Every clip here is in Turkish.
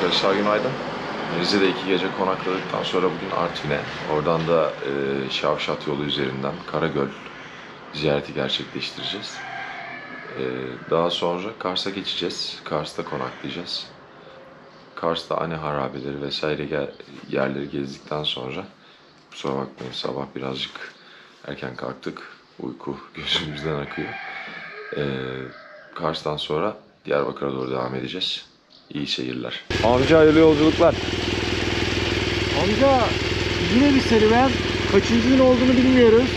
Arkadaşlar günaydın. Rize'de 2 gece konakladıktan sonra bugün Artvin'e, oradan da Şavşat yolu üzerinden Karagöl ziyareti gerçekleştireceğiz. Daha sonra Kars'a geçeceğiz. Kars'ta konaklayacağız. Kars'ta Ani harabeleri vesaire yerleri gezdikten sonra, kusura bakmayın sabah birazcık erken kalktık. Uyku gözümüzden akıyor. Kars'tan sonra Diyarbakır'a doğru devam edeceğiz. İyi seyirler. Amca hayırlı yolculuklar. Amca yine bir serüven. Kaçıncı gün olduğunu bilmiyoruz.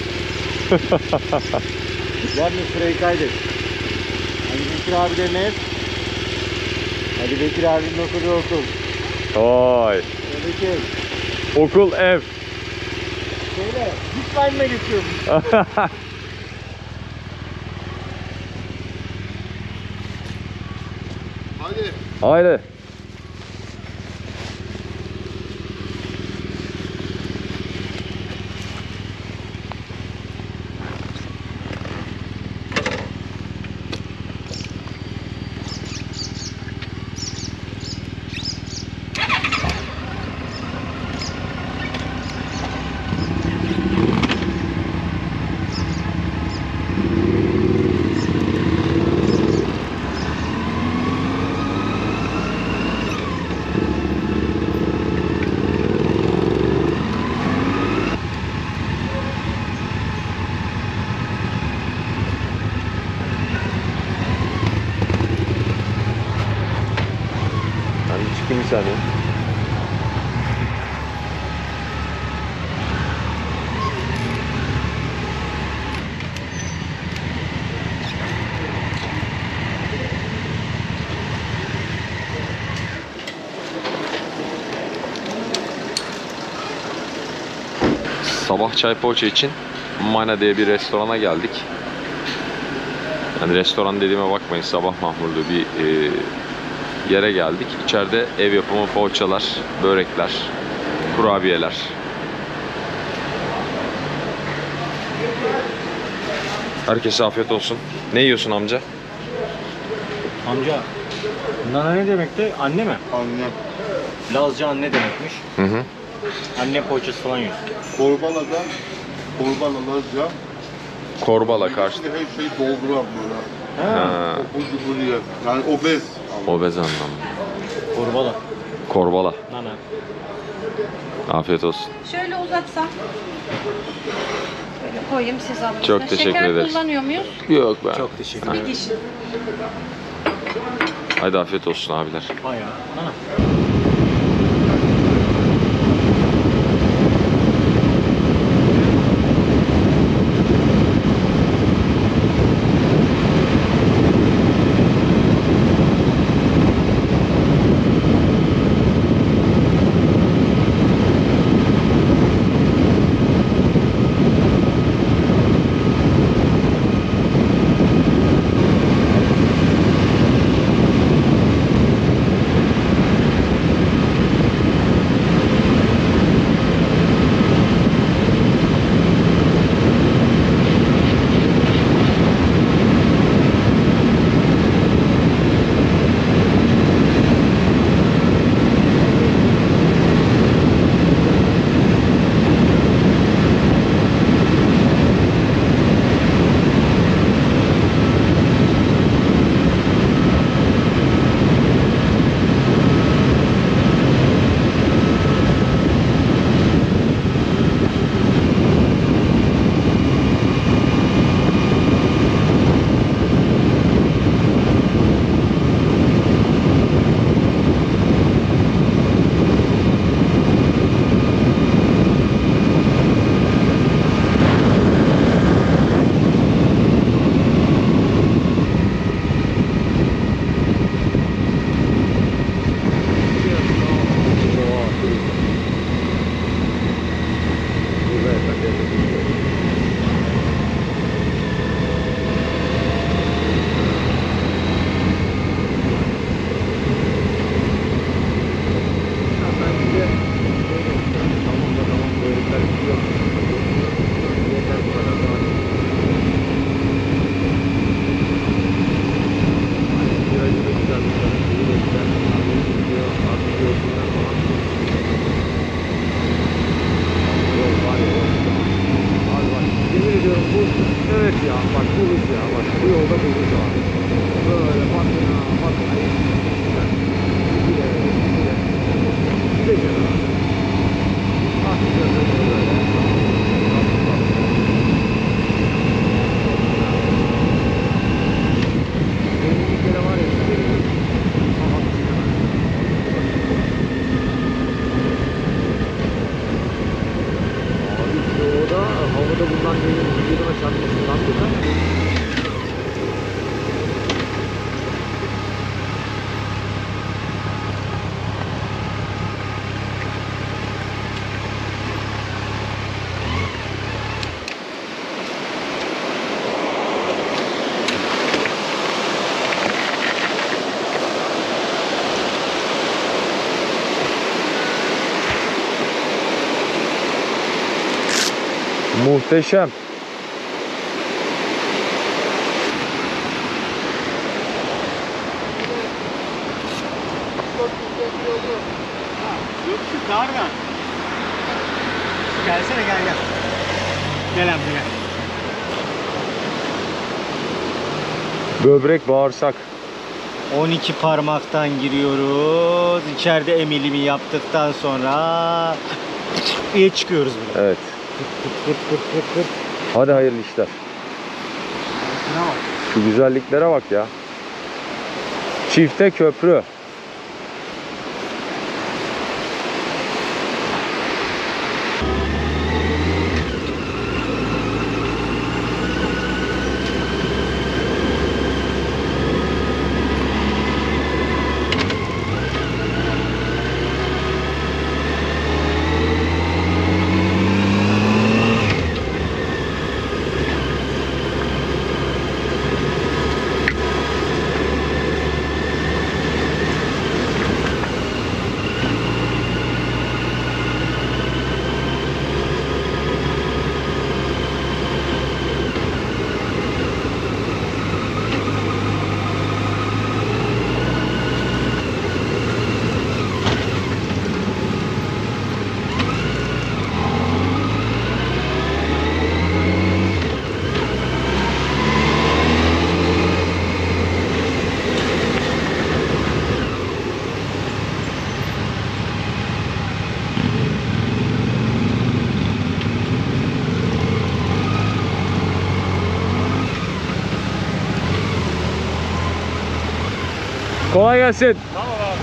Gel mi sırayı kaydet. Ali Bekir abilerin ev. Ali Bekir abinin okuduğu okul. Vay. Bekir. Okul, ev. Şöyle zipline'la geçiyorum. Hadi. Haydi. Çıkayım bir saniye. Sabah çay poğaça için Mana diye bir restorana geldik. Yani restoran dediğime bakmayın, sabah mahmurlu bir yere geldik. İçeride ev yapımı poğaçalar, börekler, kurabiyeler. Herkese afiyet olsun. Ne yiyorsun amca? Amca nana ne demekti? Anne mi? Annem. Lazca anne demekmiş. Hı hı. Anne poğaçası falan yiyorsun. Korbala'da Korbala'da Korbala karşı. her şeyi dolduran böyle. Ha, Okul cumhuriyet. Yani obez. obez anlamı. Korbala. Korbala. Nana. Afiyet olsun. Şöyle uzatsam. Böyle koyayım siz alın. Çok teşekkür Şeker ederiz. kullanıyor muyuz? Yok be. Çok teşekkür Bir ederim. kişi. Haydi afiyet olsun abiler. Bayağı. Nana. ediyorum. Bu evet ya bak bu hız ya. Bak bu yolda bu hız abi. Böyle bakın ha bakın. Gideceğim abi. Atacağız böyle. Benim bir kere var ya. Abi işte o da havada bundan benim vücuduma çarpmasından dolayı. Muhteşem. Yok şu kardan. Gelsene gel. Gel amca gel. Böbrek, bağırsak. 12 parmaktan giriyoruz. İçeride emilimi yaptıktan sonra diye çıkıyoruz buradan. Evet. Kırt. Hadi hayırlı işler. Şuna bak. Şu güzelliklere bak ya. Çifte köprü. Kolay gelsin. Tamam abi.